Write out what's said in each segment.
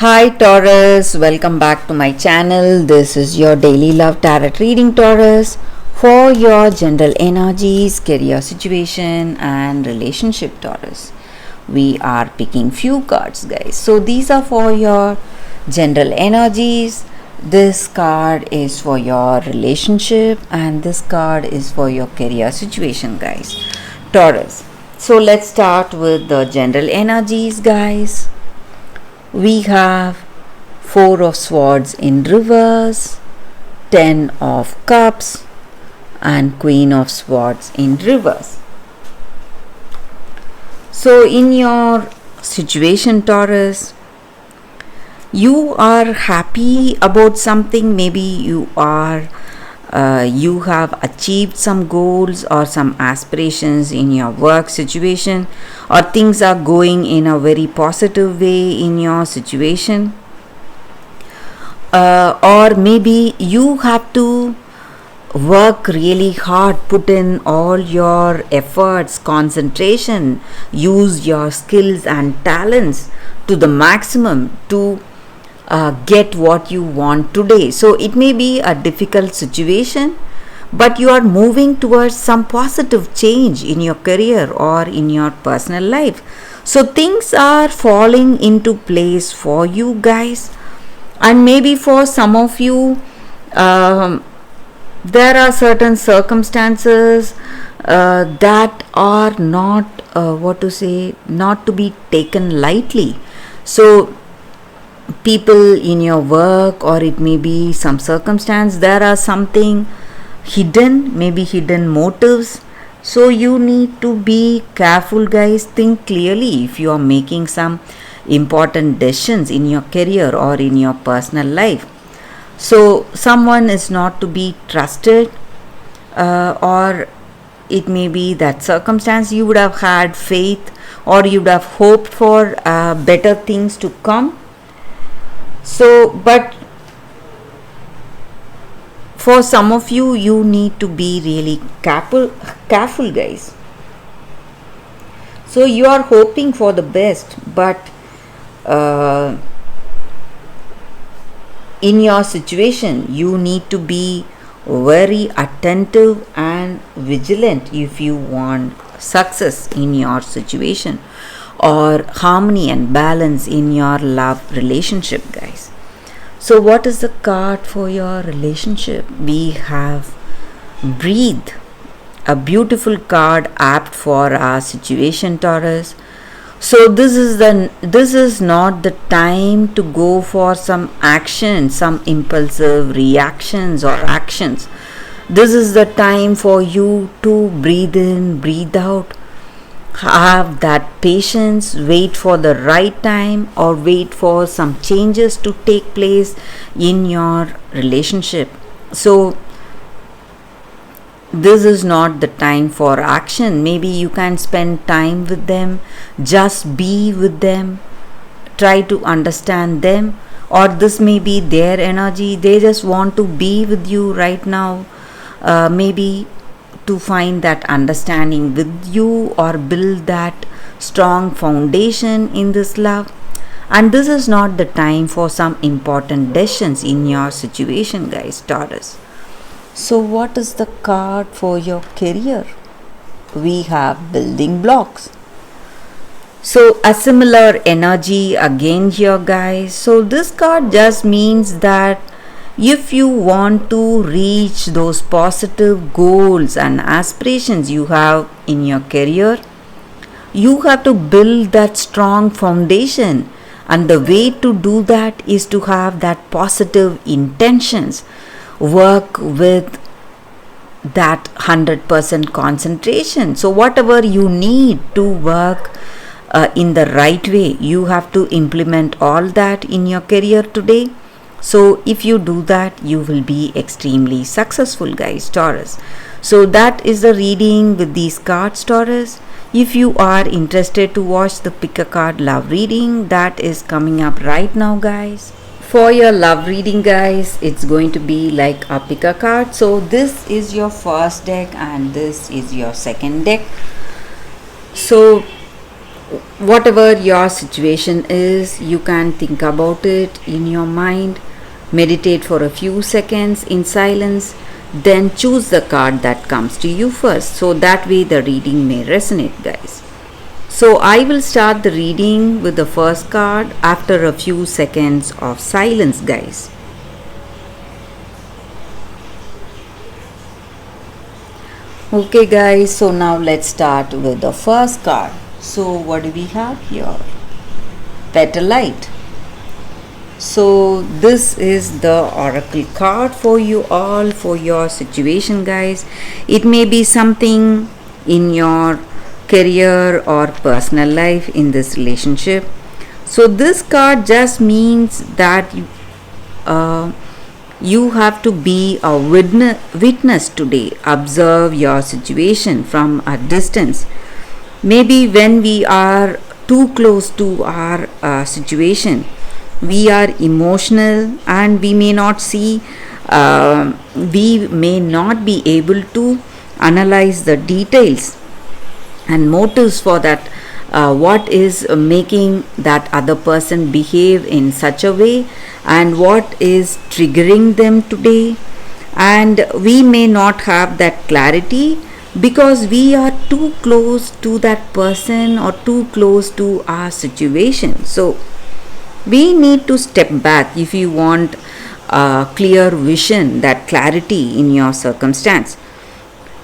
Hi Taurus, welcome back to my channel. This is your daily love tarot reading, Taurus, for your general energies, career situation and relationship, Taurus. We are picking few cards, guys. So these are for your general energies. This card is for your relationship and this card is for your career situation, guys. Taurus. So let's start with the general energies, guys. We have Four of Swords in reverse, Ten of Cups and Queen of Swords in reverse. So in your situation, Taurus, you are happy about something. Maybe you have achieved some goals or some aspirations in your work situation, or things are going in a very positive way in your situation, or maybe you have to work really hard, put in all your efforts, concentration, use your skills and talents to the maximum to get what you want today. So it may be a difficult situation, but you are moving towards some positive change in your career or in your personal life. So things are falling into place for you guys, and maybe for some of you, there are certain circumstances that are not not to be taken lightly. So people in your work, or it may be some circumstance, there are something hidden, maybe hidden motives. So you need to be careful, guys. Think clearly if you are making some important decisions in your career or in your personal life. So someone is not to be trusted, or it may be that circumstance you would have had faith or you would have hoped for better things to come. So, but for some of you, you need to be really careful, guys. So you are hoping for the best, but in your situation, you need to be very attentive and vigilant if you want success in your situation, or harmony and balance in your love relationship, guys. So what is the card for your relationship? We have Breathe, a beautiful card apt for our situation, Taurus. So this is not the time to go for some action, some impulsive reactions or actions. This is the time for you to breathe in, breathe out. Have that patience, wait for the right time, or wait for some changes to take place in your relationship. So this is not the time for action. Maybe you can spend time with them, just be with them, try to understand them, or this may be their energy. They just want to be with you right now, maybe to find that understanding with you or build that strong foundation in this love. And this is not the time for some important decisions in your situation, guys, Taurus. So what is the card for your career? We have Building Blocks. So a similar energy again here, guys. So this card just means that if you want to reach those positive goals and aspirations you have in your career, you have to build that strong foundation, and the way to do that is to have that positive intentions. Work with that 100% concentration. So whatever you need to work in the right way, you have to implement all that in your career today. So if you do that, you will be extremely successful, guys, Taurus. So that is the reading with these cards, Taurus. If you are interested to watch the pick a card love reading, that is coming up right now, guys. For your love reading, guys, it's going to be like a pick a card. So this is your first deck and this is your second deck. So whatever your situation is, you can think about it in your mind, meditate for a few seconds in silence, then choose the card that comes to you first, so that way the reading may resonate, guys. So I will start the reading with the first card after a few seconds of silence, guys. Okay guys, so now let's start with the first card. So what do we have here? Petalite. So this is the oracle card for you all, for your situation, guys. It may be something in your career or personal life, in this relationship. So this card just means that you have to be a witness today. Observe your situation from a distance. Maybe when we are too close to our situation, we are emotional and we may not see, we may not be able to analyze the details and motives for that, what is making that other person behave in such a way and what is triggering them today. And we may not have that clarity because we are too close to that person or too close to our situation. So we need to step back if you want a clear vision, that clarity in your circumstance.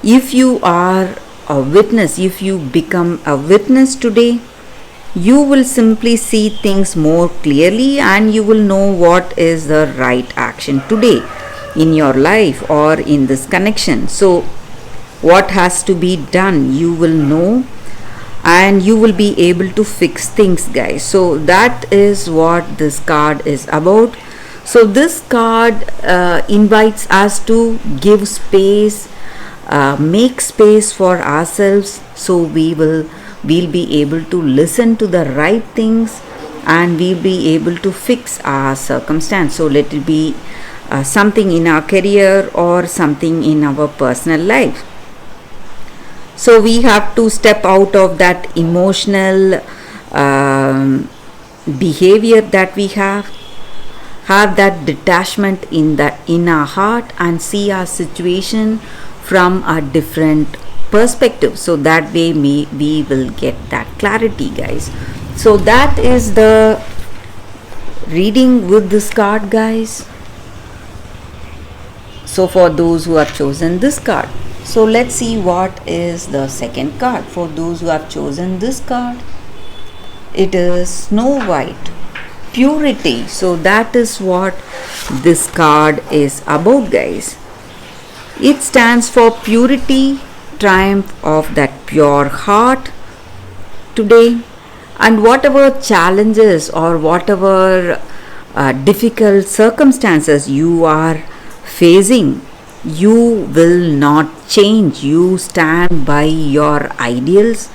If you are a witness, if you become a witness today, you will simply see things more clearly and you will know what is the right action today in your life or in this connection. So what has to be done, you will know, and you will be able to fix things, guys. So that is what this card is about. So this card invites us to give space, make space for ourselves, so we'll be able to listen to the right things and we'll be able to fix our circumstance. So let it be something in our career or something in our personal life. So we have to step out of that emotional behavior that we have that detachment in our heart and see our situation from a different perspective. So that way we will get that clarity, guys. So that is the reading with this card, guys. So for those who have chosen this card, so let's see what is the second card. For those who have chosen this card, it is Snow White, purity. So that is what this card is about, guys. It stands for purity, triumph of that pure heart today. And whatever challenges or whatever difficult circumstances you are facing, you will not change. You stand by your ideals,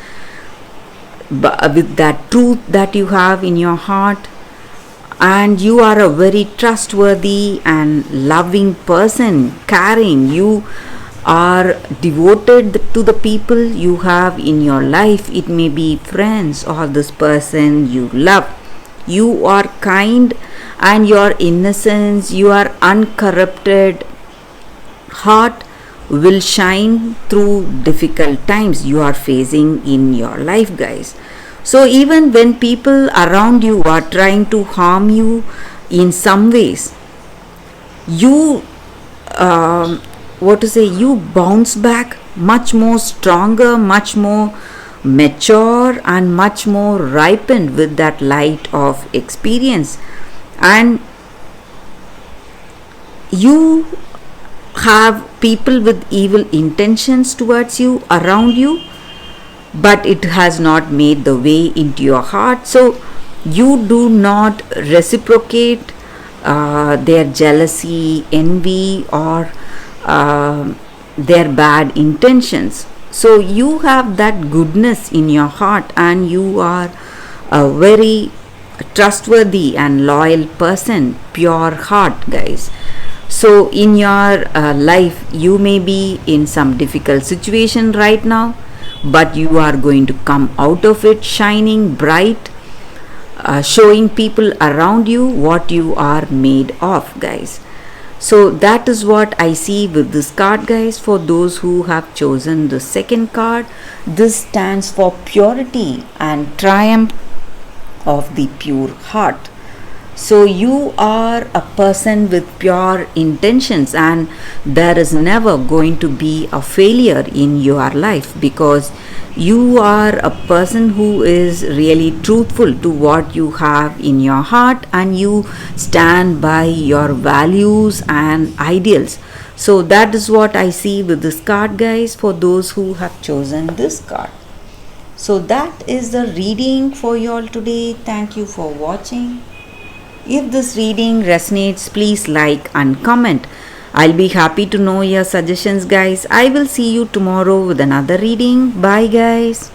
with that truth that you have in your heart, and you are a very trustworthy and loving person, caring. You are devoted to the people you have in your life. It may be friends or this person you love. You are kind, and your innocence, your uncorrupted heart will shine through difficult times you are facing in your life, guys. So even when people around you are trying to harm you in some ways, you you bounce back much more stronger, much more mature, and much more ripened with that light of experience. And you have people with evil intentions towards you, around you, but it has not made the way into your heart. So you do not reciprocate their jealousy, envy, or their bad intentions. So you have that goodness in your heart, and you are a very trustworthy and loyal person, pure heart, guys. So in your life, you may be in some difficult situation right now, but you are going to come out of it shining bright, showing people around you what you are made of, guys. So that is what I see with this card, guys. For those who have chosen the second card, this stands for purity and triumph of the pure heart. So you are a person with pure intentions, and there is never going to be a failure in your life, because you are a person who is really truthful to what you have in your heart, and you stand by your values and ideals. So that is what I see with this card, guys, for those who have chosen this card. So that is the reading for you all today. Thank you for watching. If this reading resonates, please like and comment. I'll be happy to know your suggestions, guys. I will see you tomorrow with another reading. Bye, guys.